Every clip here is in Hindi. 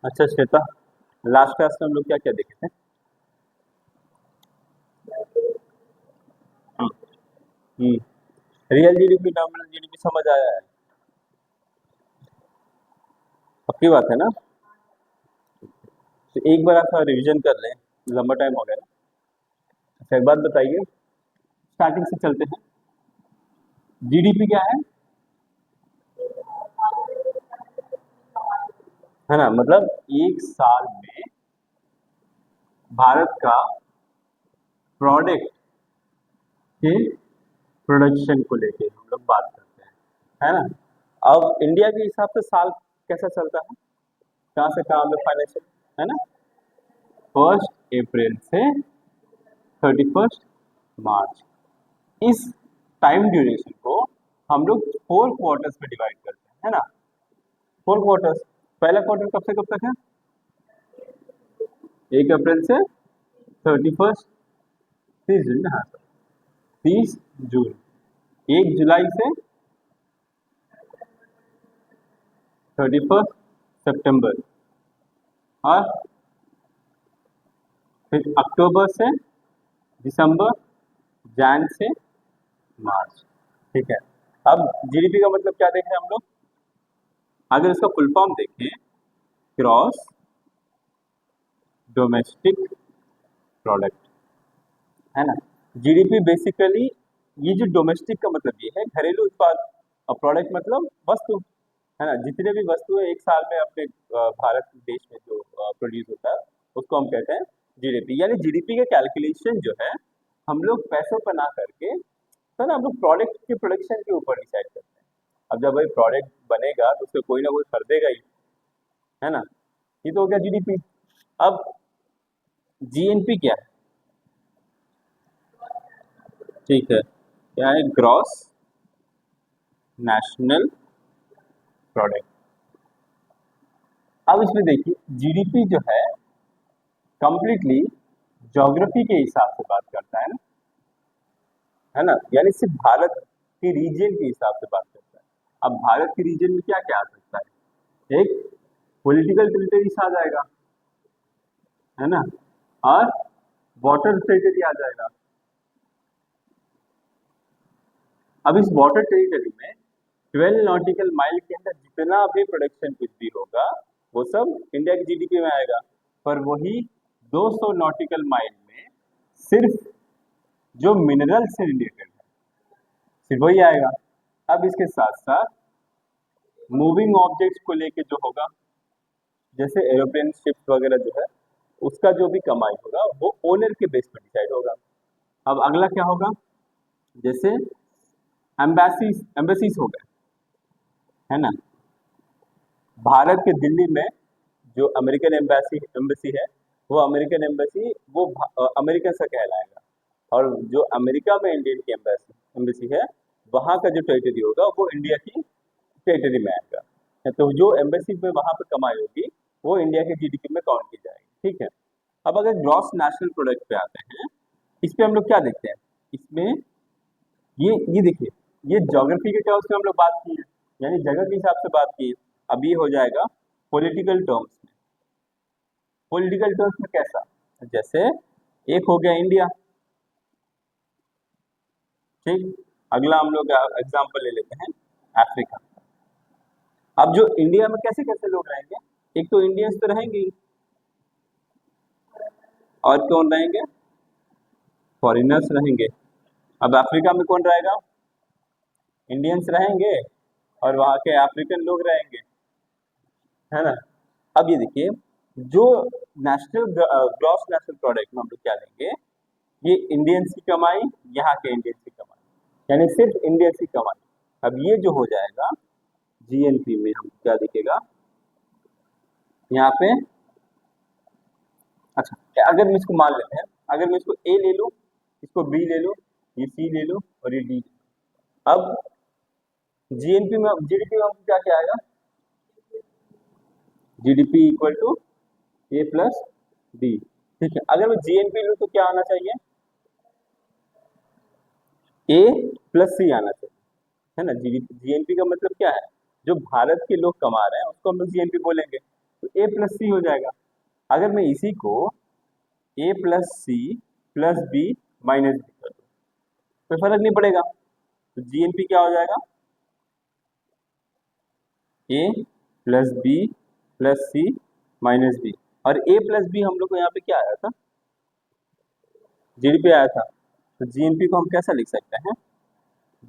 अच्छा श्वेता, लास्ट क्लास में हम लोग क्या क्या देखे थे? हम्म। रियल जीडीपी, नॉमिनल जीडीपी समझ आया है? पक्की बात है ना? तो एक बार आपका रिवीजन कर लें, लंबा टाइम हो गया ना। अच्छा एक बात बताइए, स्टार्टिंग से चलते हैं। जीडीपी क्या है ना? मतलब एक साल में भारत का प्रोडक्ट के प्रोडक्शन को लेके हम लोग बात करते हैं, है ना? अब इंडिया के हिसाब से साल कैसा चलता है, कहाँ से कहाँ में फाइनेंशियल, है ना? 1 अप्रैल से 31 मार्च, इस टाइम ड्यूरेशन को हम लोग 4 क्वार्टर्स में डिवाइड करते हैं, है ना? 4 क्वार्टर्स। पहला क्वार्टर कब से कब तक है? 1 अप्रैल से 31, 30 जून, हाँ, 30 जून। 1 जुलाई से 31 सितंबर, और फिर अक्टूबर से दिसंबर, जैन से मार्च। ठीक है। अब जीडीपी का मतलब क्या देख रहे हैं हम लोग? अगर इसका फुल फॉर्म देखें, क्रॉस डोमेस्टिक प्रोडक्ट, है ना? जीडीपी बेसिकली, ये जो डोमेस्टिक का मतलब ये है घरेलू उत्पाद, और प्रोडक्ट मतलब वस्तु, है ना? जितने भी वस्तु है एक साल में अपने भारत देश में जो प्रोड्यूस होता है, उसको हम कहते हैं जीडीपी। यानी जीडीपी का कैलकुलेशन जो है, हम लोग पैसों पर ना करके, तो ना हम लोग प्रोडक्ट के प्रोडक्शन के ऊपर डिसाइड करते हैं। अब जब भाई प्रोडक्ट बनेगा तो उसको कोई ना कोई खरीदेगा ही, है ना? ये तो हो गया जीडीपी। अब जीएनपी क्या है? ठीक है, क्या है? Gross national product. अब इसमें देखिए, जीडीपी जो कंप्लीटली ज्योग्राफी के हिसाब से बात करता है ना? यानी सिर्फ भारत के रीजन के हिसाब से बात करता है। अब भारत के रीजन में क्या क्या आ सकता है? एक पॉलिटिकल टेरिटरीज आ जाएगा, है ना? और वाटर टेरिटरी आ जाएगा। अब इस वाटर टेरिटरी में 12 नॉटिकल माइल के अंदर जितना भी प्रोडक्शन कुछ भी होगा, वो सब इंडिया की जीडीपी में आएगा। पर वही 200 नॉटिकल माइल में सिर्फ जो मिनरल से रिलेटेड है, सिर्फ वही आएगा। अब इसके साथ साथ मूविंग ऑब्जेक्ट्स को लेके जो होगा, जैसे एरोप्लेन, शिप्स वगैरह जो है, उसका जो भी कमाई होगा वो ओनर के बेस पर डिसाइड होगा। अब अगला क्या होगा? जैसे एम्बेसीज, एम्बेसीज हो गए, है ना? भारत के दिल्ली में जो अमेरिकन एम्बेसी एम्बेसी है, वो अमेरिकन एम्बेसी वो अमेरिकन सा कहलाएगा। और जो अमेरिका में इंडियन की एम्बेसी एम्बेसी है, वहाँ का जो टेरिटरी होगा वो इंडिया की टेरिटरी में आएगा। तो जो एम्बेसी में वहाँ पे कमाई होगी, वो इंडिया के जीडीपी में काउंट की जाएगी। ठीक है। अब अगर ग्रॉस नेशनल प्रोडक्ट पे आते हैं, इस पे हम लोग क्या देखते हैं? इसमें ये देखिए, ये ज्योग्राफी के टर्म्स में हम लोग बात की है, यानी जगह के हिसाब से बात की है। अब ये हो जाएगा पॉलिटिकल टर्म्स में। पॉलिटिकल टर्म्स में कैसा? जैसे एक हो गया इंडिया, ठीक। अगला हम लोग एग्जांपल ले लेते हैं, अफ्रीका। अब जो इंडिया में कैसे कैसे लोग रहेंगे? एक तो इंडियंस तो रहेंगे ही, और कौन रहेंगे? फॉरिनर्स रहेंगे। अब अफ्रीका में कौन रहेगा? इंडियंस रहेंगे, और वहाँ के अफ्रीकन लोग रहेंगे, है ना? अब ये देखिए, जो नेशनल ग्रॉस नेशनल प्रोडक्ट में हम लोग क्या लेंगे, ये इंडियंस की कमाई, यहाँ के इंडियंस की कमाई, यानी सिर्फ इंडियंस की कमाई। अब ये जो हो जाएगा जीएनपी में, हम क्या दिखेगा यहाँ पे? अच्छा, अगर मैं इसको मान लेते हैं, अगर मैं इसको ए ले लूँ, इसको बी ले लूँ, ये सी ले लूँ, और ये डी। अब जीएनपी में, जीडीपी में क्या क्या आएगा? GDP equal to A plus B. ठीक है। अगर मैं जीएनपी लूँ तो क्या आना चाहिए? ए प्लस सी आना चाहिए, है ना? जीएनपी का मतलब क्या है? जो भारत के लोग कमा रहे हैं उसको हम लोग जीएनपी बोलेंगे। तो ए प्लस सी हो जाएगा। अगर मैं इसी को a plus c plus b minus b कर दूं कोई फर्क नहीं पड़ेगा, तो जीएनपी क्या हो जाएगा, ए प्लस बी प्लस सी माइनस बी। और ए प्लस बी हम लोग को यहाँ पे क्या आया था, जीडीपी आया था, तो जीएनपी को हम कैसा लिख सकते हैं,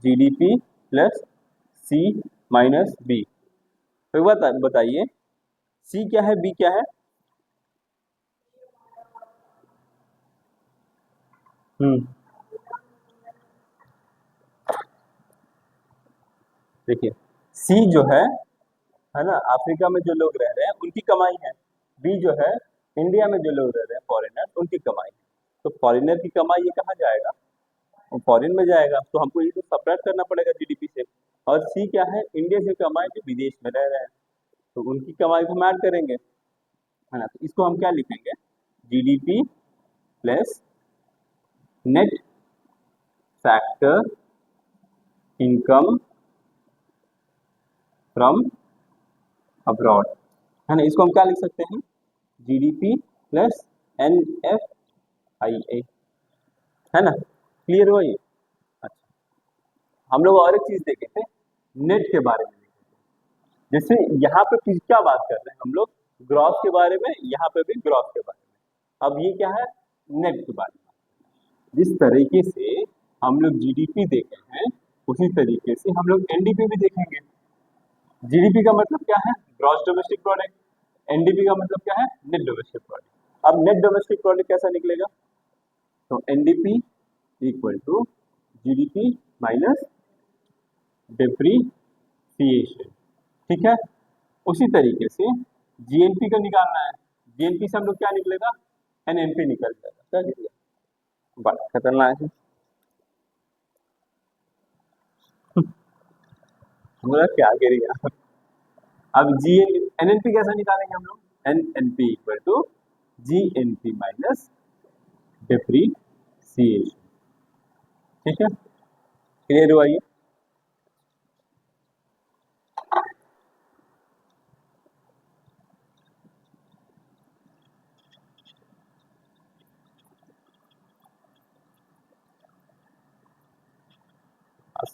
जीडीपी प्लस सी माइनस बी। तो एक बात बताइए, सी क्या है, बी क्या है? देखिए, सी जो है ना, अफ्रीका में जो लोग रह रहे हैं उनकी कमाई है। बी जो है इंडिया में जो लोग रह रहे हैं फॉरेनर, उनकी कमाई है। तो फॉरेनर की कमाई ये कहाँ जाएगा, फॉरेन में जाएगा, तो हमको ये तो सपरेट करना पड़ेगा जीडीपी से। और सी क्या है, इंडिया से कमाई जो विदेश में रह रहे हैं, तो उनकी कमाई को हम ऐड करेंगे, है ना। तो इसको हम क्या लिखेंगे, GDP plus net factor income from abroad, है ना। इसको हम क्या लिख सकते हैं, GDP plus N F I A, है ना। क्लियर हुआ ये? अच्छा, हम लोग और एक चीज देखे थे, नेट के बारे में। जैसे यहाँ पे क्या बात कर रहे हैं हम लोग, ग्रॉस के बारे में, यहाँ पे भी ग्रॉस के बारे में। अब ये क्या है, नेट के बारे में। जिस तरीके से हम लोग जीडीपी देखे हैं, उसी तरीके से हम लोग एनडीपी भी देखेंगे। जीडीपी का मतलब क्या है, ग्रॉस डोमेस्टिक प्रोडक्ट। एनडीपी का मतलब क्या है, नेट डोमेस्टिक प्रोडक्ट। अब नेट डोमेस्टिक प्रोडक्ट कैसा निकलेगा, तो NDP equal to GDP minus depreciation, ठीक है। उसी तरीके से जीएनपी का निकालना है, जीएनपी से हम लोग क्या निकलेगा, एनएनपी निकल जाएगा। क्या निकलेगा, बड़ा खतरनाक है। बोला क्या करेगा। अब जी एनएनपी कैसे निकालेंगे हम लोग, NNP equal to GNP minus depreciation, ठीक है। क्लियर हुआ ये?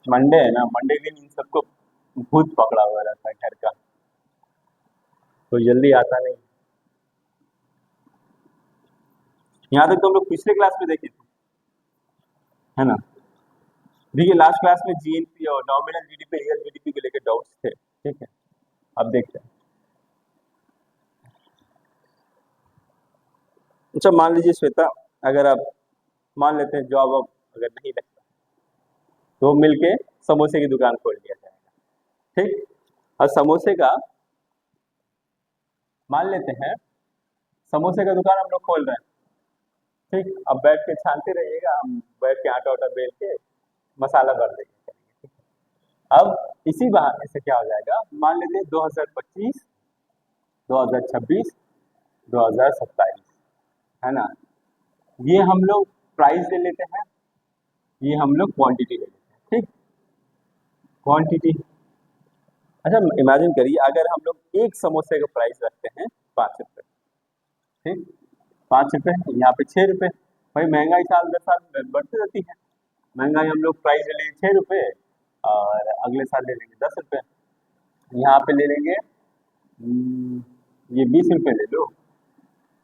मंडे है ना, मंडे के दिन इन सबको भूत पकड़ा हुआ रहता है घर का, तो जल्दी आता नहीं। यहाँ तक तो हम लोग पिछले क्लास में देखे थे, है ना। देखिए लास्ट क्लास में जीएनपी और नॉमिनल जीडीपी, रियल जीडीपी को लेकर डाउट्स थे, ठीक है। अब देखते हैं। अच्छा मान लीजिए श्वेता, अगर आप मान लेते हैं जॉब अब अगर नहीं लगता, तो मिलके समोसे की दुकान खोल लिया जाएगा, ठीक। और समोसे का मान लेते हैं, समोसे का दुकान हम लोग खोल रहे हैं, ठीक। अब बैठ के छानते रहिएगा, हम बैठ के आटा वाटा बेल के मसाला भर देंगे। अब इसी बहाने से क्या हो जाएगा, मान लेते हैं 2025, 2026, 2027, है ना। ये हम लोग प्राइस ले लेते हैं, ये हम लोग क्वांटिटी ले लेते हैं, ठीक। क्वांटिटी, अच्छा इमेजिन करिए अगर हम लोग एक समोसे का प्राइस रखते हैं 5 रुपए, ठीक। 5 रुपए, यहाँ पे 6 रुपए। भाई महंगाई साल दर साल बढ़ती रहती है, महंगाई हम लोग प्राइस ले लेंगे 6 रुपए, और अगले साल ले लेंगे 10 रुपए। यहाँ पे ले लेंगे ये 20 रुपए ले लो,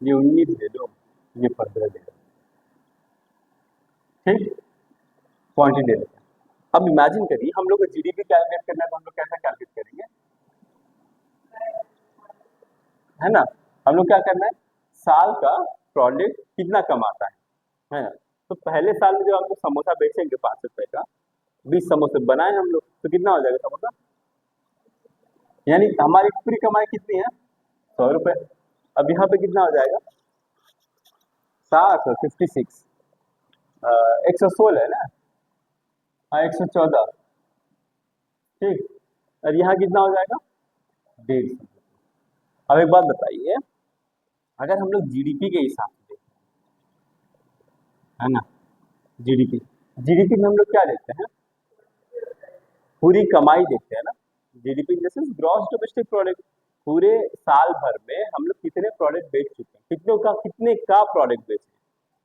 ये 19 ले लो, ये 15 ले लो, ठीक। क्वांटिटी ले लेते हैं। अब इमेजिन करिए हम लोग को जीडीपी कैलकुलेट करना है, तो हम लोग कैसा कैलकुलेट करेंगे, है ना। हम लोग क्या करना है, साल का प्रोडक्ट कितना कमाता है ना। तो पहले साल में जब हम लोग समोसा बेचेंगे 5 रुपए का, 20 समोसे बनाए हम लोग, तो कितना हो जाएगा समोसा, यानी हमारी पूरी कमाई कितनी है, 100 रुपए। अब यहाँ पे कितना हो जाएगा, 56, 116 है ना, हाँ 114, ठीक। और यहाँ कितना हो जाएगा, 150। अब एक बात बताइए, अगर हम लोग जीडीपी के हिसाब से देखें, है ना, जीडीपी, जीडीपी में हम लोग क्या देखते हैं, पूरी कमाई देखते हैं ना। जीडीपी जैसे ग्रॉस डोमेस्टिक प्रोडक्ट, पूरे साल भर में हम लोग कितने प्रोडक्ट बेच चुके हैं, कितने का प्रोडक्ट बेचे,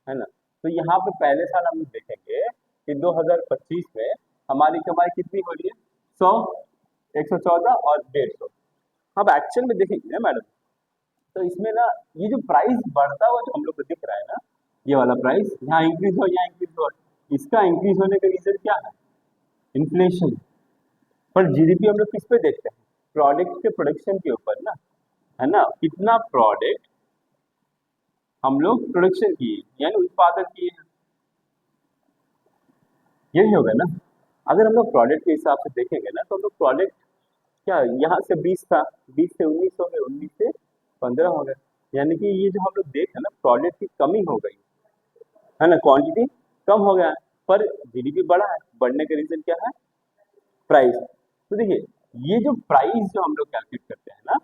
है ना। तो यहाँ पे पहले साल हम लोग देखेंगे कि 2025 में हमारी कमाई कितनी हो रही है, 100, 114 और 150। अब एक्चुअल में देखेंगे ना मैडम, तो इसमें ना ये जो प्राइस बढ़ता हुआ जो हम लोग को दिख रहा है ना, ये वाला प्राइस यहाँ इंक्रीज हो, यहाँ इंक्रीज हो, इसका इंक्रीज होने का रीजन क्या है, इन्फ्लेशन। पर जीडीपी हम लोग किस पे देखते हैं, प्रोडक्ट के प्रोडक्शन के ऊपर ना, है ना। कितना प्रोडक्ट हम लोग प्रोडक्शन किए यानी उत्पादन किए हैं, यही होगा ना। अगर हम लोग प्रोडक्ट के हिसाब से देखेंगे ना, तो हम लोग प्रोडक्ट क्या, यहाँ से 20 था, 20 से 19 हो गए, 19 से 15 हो गए, यानी कि ये जो हम लोग देख रहे हैं ना, प्रोडक्ट की कमी हो गई, है ना, क्वांटिटी कम हो गया है, पर जीडीपी बढ़ा है। बढ़ने का रीजन क्या है, प्राइस। तो देखिए, ये जो प्राइस जो हम लोग कैलकुलेट करते हैं ना,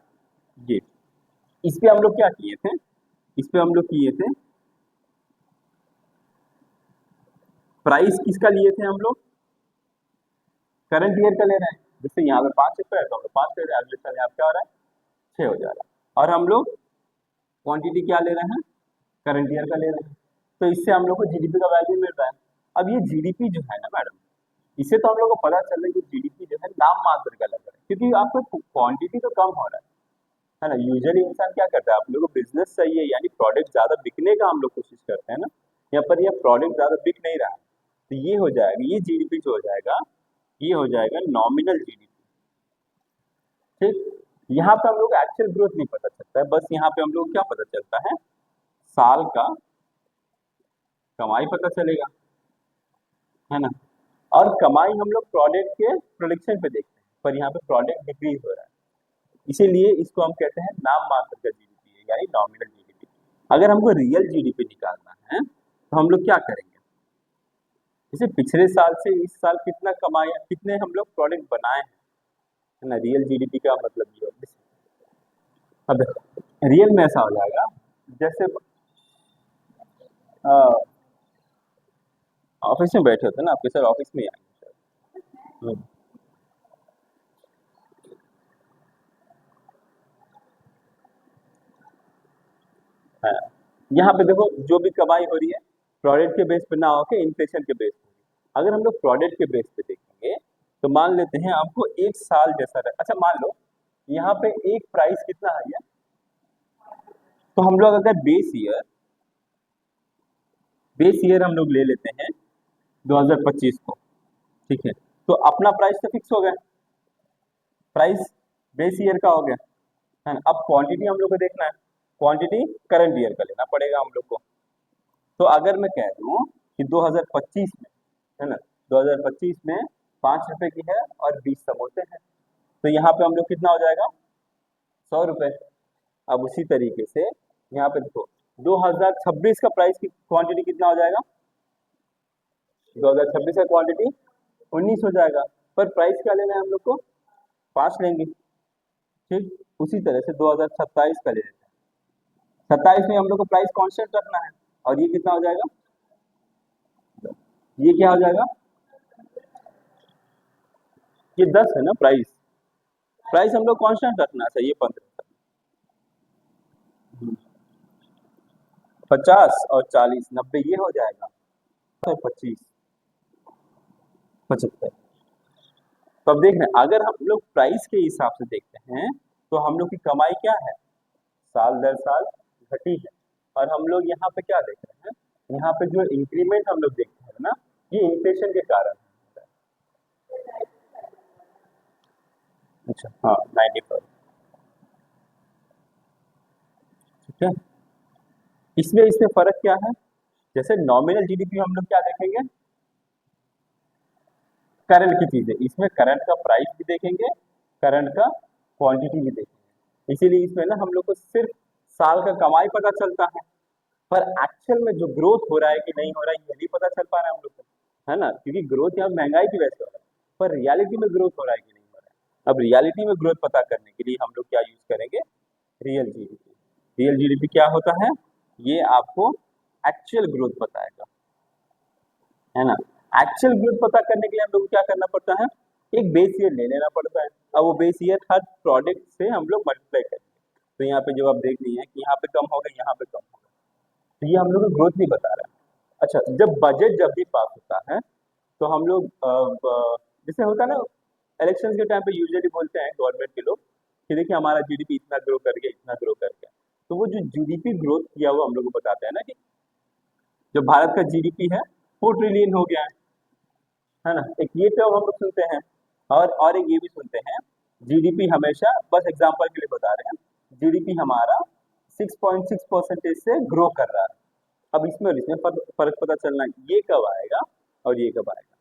ये इस पे हम लोग क्या किए थे, इस पे हम लोग किए थे, प्राइस किसका लिए थे हम लोग, करंट ईयर का ले रहे हैं। जैसे यहाँ पे 5 रुपए है तो हम लोग 5 ले रहे हैं, अगले साल यहाँ पे क्या हो रहा है, 6 हो जा रहा है। और हम लोग क्वांटिटी क्या ले रहे हैं, करंट ईयर का ले रहे हैं। तो इससे हम लोग को जीडीपी का वैल्यू मिल रहा है। अब ये जीडीपी जो है ना मैडम, इससे तो हम लोग को पता चल रहा है कि जीडीपी जो है नाम मात्र का लग रहा है, क्योंकि आपका क्वांटिटी तो कम हो रहा है ना। यूजुअली इंसान क्या करता है, आप लोगों को बिजनेस चाहिए यानी प्रोडक्ट ज्यादा बिकने का हम लोग कोशिश करते हैं ना, यहाँ पर यह प्रोडक्ट ज्यादा बिक नहीं रहा है, तो ये हो जाएगा, ये जीडीपी जो हो जाएगा, ये हो जाएगा नॉमिनल जीडीपी। ठीक, यहाँ पे हम लोग एक्चुअल ग्रोथ नहीं पता चलता है, बस यहाँ पे हम लोग क्या पता चलता है, साल का कमाई पता चलेगा, है ना। और कमाई हम लोग प्रोडक्ट के प्रोडक्शन पे देखते हैं, पर यहाँ पे प्रोडक्ट डिक्रीज हो रहा है, इसीलिए इसको हम कहते हैं नाम मात्र का जीडीपी है, यानी नॉमिनल जीडीपी। अगर हमको रियल जीडीपी निकालना है तो हम लोग क्या करेंगे, जैसे पिछले साल से इस साल कितना कमाया, कितने हम लोग प्रोडक्ट बनाए हैं, है ना। रियल जीडीपी का मतलब ये होता है। अब रियल में ऐसा हो जाएगा, जैसे ऑफिस में बैठे होते हैं ना, आपके सर ऑफिस में ही आएंगे सर। हाँ, यहाँ पे देखो जो भी कमाई हो रही है प्रोडक्ट के बेस पे ना होके इन्फ्लेशन के बेस पे। अगर हम लोग प्रोडक्ट के बेस पे देखेंगे तो मान लेते हैं आपको एक साल जैसा रहे, अच्छा मान लो यहाँ पे एक प्राइस कितना है, तो हम लोग अगर बेस ईयर हम लोग ले लेते हैं 2025 को, ठीक है, तो अपना प्राइस तो फिक्स हो गया, प्राइस बेस ईयर का हो गया, है ना। अब क्वांटिटी हम लोग को देखना है, क्वांटिटी करंट ईयर का लेना पड़ेगा हम लोग को। तो अगर मैं कह दूं कि 2025 में, है ना, 2025 में 5 रुपए की है और 20 समोसे हैं, तो यहाँ पे हम लोग कितना हो जाएगा, 100 रुपए। अब उसी तरीके से यहाँ पे देखो 2026 का प्राइस की क्वांटिटी कितना हो जाएगा, 2026 का क्वांटिटी 19 हो जाएगा, पर प्राइस क्या लेना है हम लोग को, 5 लेंगे। ठीक, उसी तरह से 2027 का ले लेते हैं, 27 में हम लोग को प्राइस कांस्टेंट रखना है, और ये कितना हो जाएगा, ये क्या हो जाएगा, ये 10 है ना प्राइस, प्राइस हम लोग कांस्टेंट रखना चाहिए 15, 50 और 40, 90, ये हो जाएगा, तो 25, 75। तो अब देख रहे हैं, अगर हम लोग प्राइस के हिसाब से देखते हैं तो हम लोग की कमाई क्या है, साल दर साल घटी है। और हम लोग यहाँ पे क्या देख रहे हैं, यहाँ पे जो इंक्रीमेंट हम लोग देखते हैं ना, ये इन्फ्लेशन के कारण है। अच्छा हाँ, 95, ठीक है। इसमें फर्क क्या है, जैसे नॉमिनल जीडीपी हम लोग क्या देखेंगे, करंट की चीजें, इसमें करंट का प्राइस भी देखेंगे, करंट का क्वांटिटी भी देखेंगे, इसीलिए इसमें ना हम लोग को सिर्फ साल का कमाई पता चलता है, पर एक्चुअल में जो ग्रोथ हो रहा है कि नहीं हो रहा है ये नहीं पता चल पा रहा है हम लोग को, है ना, क्योंकि ग्रोथ यहाँ महंगाई की वजह से हो रहा है, पर रियलिटी में ग्रोथ हो रहा है कि नहीं हो रहा है। अब रियलिटी में ग्रोथ पता करने के लिए हम लोग क्या यूज करेंगे, रियल जीडीपी। रियल जीडीपी क्या होता है, ये आपको एक्चुअल ग्रोथ बताएगा, है ना। एक्चुअल ग्रोथ पता करने के लिए हम लोग को क्या करना पड़ता है, एक बेस ईयर ले लेना पड़ता है। अब वो बेस ईयर हर प्रोडक्ट से हम लोग मल्टीप्लाई करेंगे। तो यहाँ पे जब आप देख रही हैं कि यहाँ पे कम होगा, यहाँ पे कम होगा, तो ये हम लोग को ग्रोथ नहीं बता रहा है। अच्छा, जब बजट जब भी पास होता है तो हम लोग जैसे होता है ना, इलेक्शन के टाइम पे यूजुअली बोलते हैं गवर्नमेंट के लोग कि देखिए हमारा जीडीपी इतना ग्रो कर गया, इतना ग्रो कर गया। तो वो जो जीडीपी ग्रोथ किया हुआ हम लोग को बताते हैं ना कि जो भारत का जीडीपी है 4 ट्रिलियन हो गया है ना। एक ये टर्म हम लोग सुनते हैं, और एक ये भी सुनते हैं, जीडीपी हमेशा, बस एग्जांपल के लिए बता रहे हैं, जीडीपी हमारा 6.6% से ग्रो कर रहा है। अब इसमें और इसमें फर्क पता चलना है, ये कब आएगा और ये कब आएगा।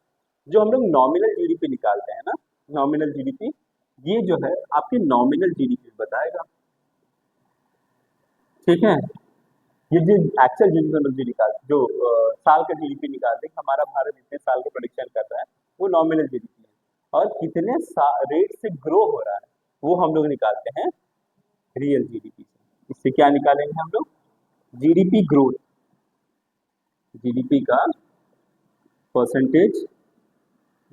जो हम लोग नॉमिनल जीडीपी निकालते हैं ना, नॉमिनल जीडीपी, ये जो है आपकी नॉमिनल जीडीपी बताएगा, ठीक है। ये जो एक्चुअल जीडीपी हम लोग जो निकालते, जो साल का जीडीपी निकालते हैं कि हमारा भारत इतने साल का प्रोडिक्शन कर रहा है, वो नॉमिनल जीडीपी है। और कितने रेट से ग्रो हो रहा है वो हम लोग निकालते हैं रियल जीडीपी से। इससे क्या निकालेंगे हम लोग, जीडीपी ग्रोथ, जीडीपी का परसेंटेज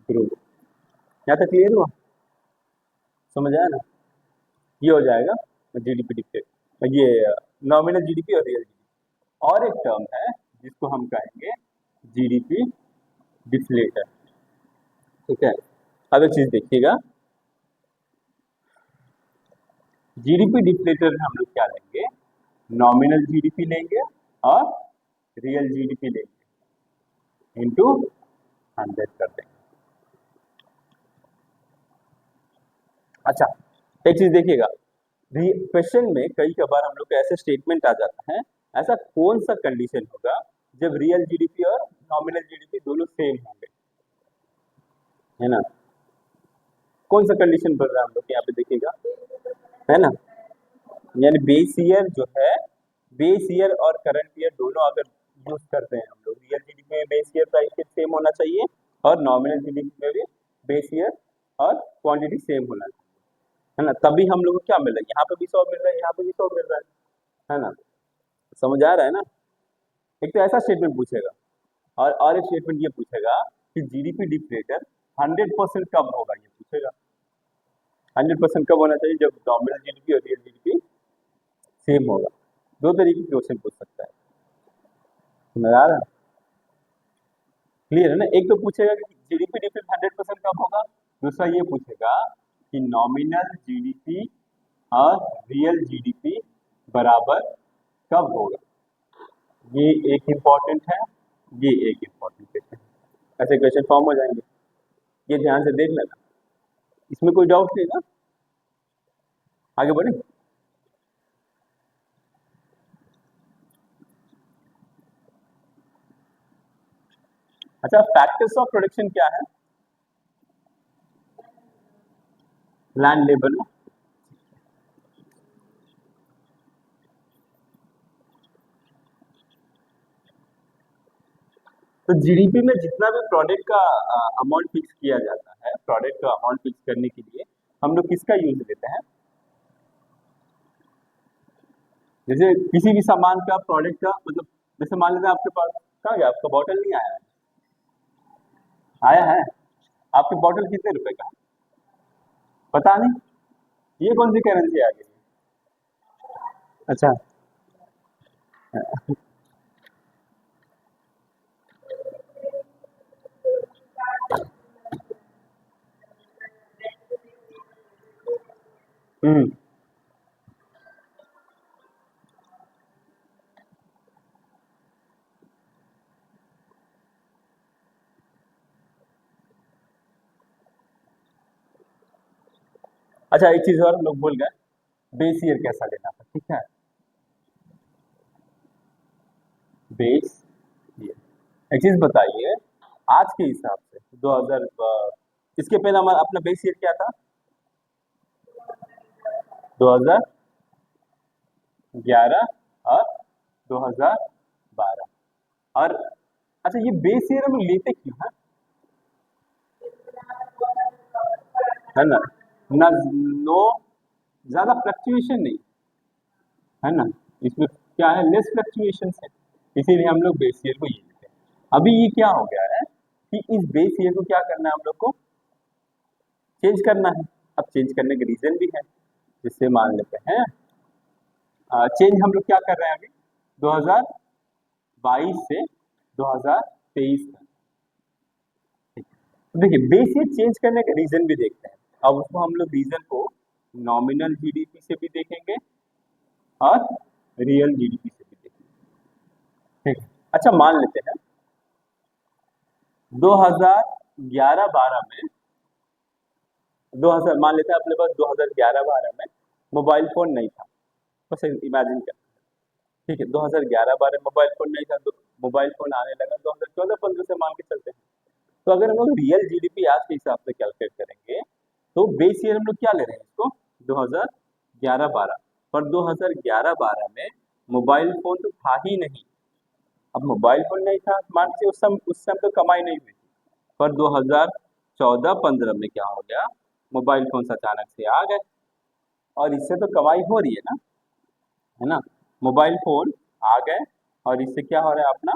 ग्रोथ। यहाँ तक क्लियर हुआ, समझ आया ना। ये हो जाएगा जीडीपी डिफ्लेट, ये नॉमिनल जीडीपी और रियल जीडीपी। और एक टर्म है जिसको हम कहेंगे जीडीपी डिफ्लेटर, ठीक है। अब एक चीज देखिएगा, जीडीपी डिफ्लेटर में हम लोग क्या लेंगे, नॉमिनल जीडीपी लेंगे और रियल जीडीपी लेंगे, इनटू 100 कर देंगे। अच्छा, एक चीज देखिएगा, क्वेश्चन में कई बार हम लोग को ऐसे स्टेटमेंट आ जाता है, ऐसा कौन सा कंडीशन होगा जब रियल जीडीपी और नॉमिनल जीडीपी दोनों सेम होंगे, है ना। कौन सा कंडीशन बन रहा है हम लोग यहाँ पे देखिएगा, है ना। यानी बेस ईयर जो है, बेस ईयर और करंट ईयर दोनों अगर यूज करते हैं हम लोग, रियल जीडीपी में बेस ईयर प्राइस सेम होना चाहिए और नॉमिनल जीडीपी में भी बेस ईयर और क्वांटिटी सेम होना चाहिए, है ना। तभी हम लोग को क्या मिल रहा है, यहाँ पे भी 100 मिल रहा है, यहाँ पे भी 100 मिल रहा है ना। समझ आ रहा है ना। एक तो ऐसा स्टेटमेंट पूछेगा, और एक स्टेटमेंट ये पूछेगा कि जीडीपी डिफ्लेटर 100% कब होगा, ये पूछेगा। 100% कब होना चाहिए, जब नॉमिनल जीडीपी और रियल जीडीपी सेम होगा। दो तरीके के क्वेश्चन पूछ सकता है, समझ आ रहा है, क्लियर है ना। एक तो पूछेगा कि जीडीपी डिफ्लेट 100% कब होगा, दूसरा ये पूछेगा कि नॉमिनल जीडीपी और रियल जीडीपी बराबर कब होगा। ये एक इम्पॉर्टेंट है, ये एक इम्पॉर्टेंट क्वेश्चन है। ऐसे क्वेश्चन फॉर्म हो जाएंगे, ये ध्यान से देख लेना, इसमें कोई डाउट नहीं ना। आगे बढ़े। अच्छा, फैक्टर्स ऑफ प्रोडक्शन क्या है, लैंड लेबर। तो जीडीपी में जितना भी प्रोडक्ट का अमाउंट फिक्स किया जाता है, प्रोडक्ट का अमाउंट फिक्स करने के लिए हम लोग किसका यूज लेते हैं, जैसे किसी भी सामान का, प्रोडक्ट का, मतलब जैसे मान लेते हैं आपके पास, कहाँ गया आपका बॉटल, नहीं आया है, आया है आपकी बॉटल कितने रुपए का है? पता नहीं, ये कौन सी करेंसी आ गई। अच्छा, हम्म। अच्छा, एक चीज और हम लोग भूल गए, बेस ईयर कैसा लेना था, ठीक है। बेस ईयर, एक चीज बताइए, आज के हिसाब से 2000, इसके पहले हमारा अपना बेस ईयर क्या था, 2011 और 2012। और अच्छा, ये बेस ईयर हम लेते क्यों हैं, है ना। ना, नो, ज्यादा फ्लक्चुएशन नहीं, है ना। इसमें क्या है, लेस फ्लक्चुएशन है, इसीलिए हम लोग बेस ईयर को ये लेते हैं। अभी ये क्या हो गया है कि इस बेस ईयर को क्या करना है हम लोग को, चेंज करना है। अब चेंज करने के रीजन भी है, जिससे मान लेते हैं चेंज हम लोग क्या कर रहे हैं अभी 2022 से 2023 तक। तो देखिए बेस ईयर चेंज करने का रीजन भी देखते हैं। अब उसको हम लोग रीजन को नॉमिनल जीडीपी से भी देखेंगे और रियल जीडीपी से भी देखेंगे। ठीक है, अच्छा मान लेते हैं 2011-12 में 2000 मान लेते हैं अपने पास 2011-12 में मोबाइल फोन नहीं था, बस इमेजिन कर। ठीक है, 2011-12 मोबाइल फोन नहीं था, तो मोबाइल फोन आने लगा 2014-15 से मान के चलते हैं। तो अगर हम लोग रियल जीडीपी आज के हिसाब से कैलकुलेट करेंगे तो बेस ईयर हम लोग क्या ले रहे हैं इसको 2011-12, पर 2011-12 में मोबाइल फोन तो था ही नहीं। अब मोबाइल फोन नहीं था मान के उस समय तो कमाई नहीं हुई थी, पर 2014-15 में क्या हो गया, मोबाइल फोन अचानक से आ गए और इससे तो कमाई हो रही है ना। मोबाइल फोन आ गए और इससे क्या हो रहा है, अपना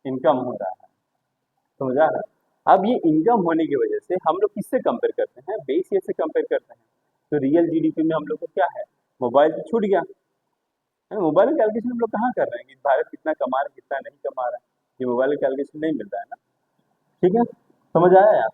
इनकम हो रहा है, समझ आ रहा है। अब ये इनकम होने की वजह से हम लोग किससे कंपेयर करते हैं, बेस ईयर से कंपेयर करते हैं। तो रियल जीडीपी में हम लोग को क्या है, मोबाइल तो छूट गया है। मोबाइल कैलकुलेशन हम लोग कहाँ कर रहे हैं कि भारत कितना कमा रहा है कितना नहीं कमा रहा है, ये मोबाइल कैलकुलेशन नहीं मिल रहा है ना। ठीक है, समझ आया यार।